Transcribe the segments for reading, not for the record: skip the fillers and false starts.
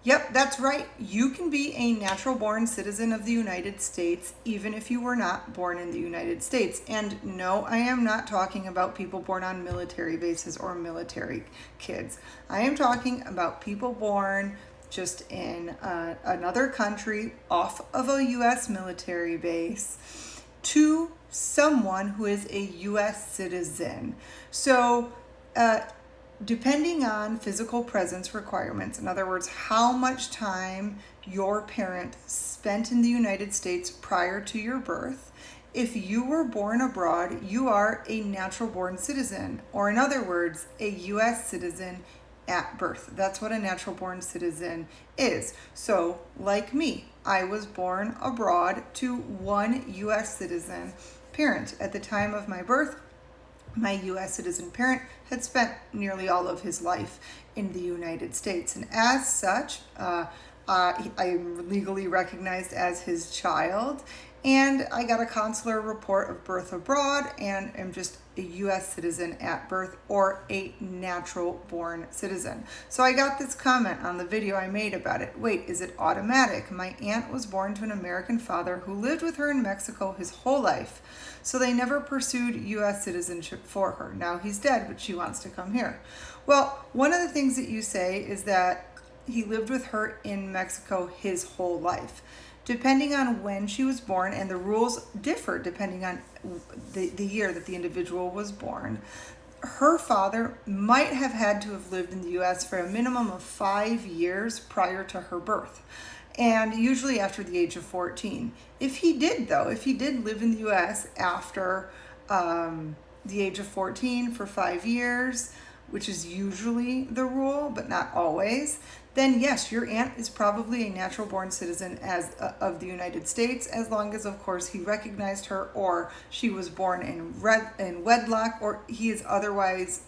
Yep, that's right. You can be a natural born citizen of the United States even if you were not born in the United States. And no, I am not talking about people born on military bases or military kids. I am talking about people born just in another country off of a U.S. military base to someone who is a U.S. citizen. So, depending on physical presence requirements, in other words, how much time your parent spent in the United States prior to your birth, if you were born abroad, you are a natural born citizen, or in other words, a U.S. citizen at birth. That's what a natural born citizen is. So, like me, I was born abroad to one U.S. citizen parent. At the time of my birth, my U.S. citizen parent had spent nearly all of his life in the United States. And as such, I'm legally recognized as his child. And I got a consular report of birth abroad and am just a U.S. citizen at birth or a natural born citizen. So I got this comment on the video I made about it. Wait, is it automatic? My aunt was born to an American father who lived with her in Mexico his whole life. So they never pursued U.S. citizenship for her. Now he's dead, but she wants to come here. Well, one of the things that you say is that he lived with her in Mexico his whole life. Depending on when she was born, and the rules differ depending on the year that the individual was born, her father might have had to have lived in the U.S. for a minimum of 5 years prior to her birth, and usually after the age of 14. If he did live in the U.S. after the age of 14 for 5 years, which is usually the rule, but not always, then yes, your aunt is probably a natural born citizen of the United States, as long as, of course, he recognized her, or she was born in wedlock, or he is otherwise,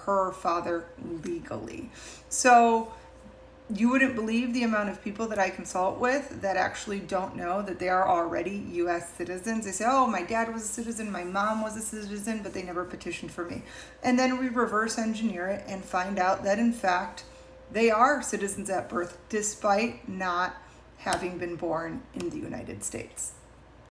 her father legally. So you wouldn't believe the amount of people that I consult with that actually don't know that they are already U.S. citizens. They say, oh, my dad was a citizen, my mom was a citizen, but they never petitioned for me. And then we reverse engineer it and find out that, in fact, they are citizens at birth despite not having been born in the United States.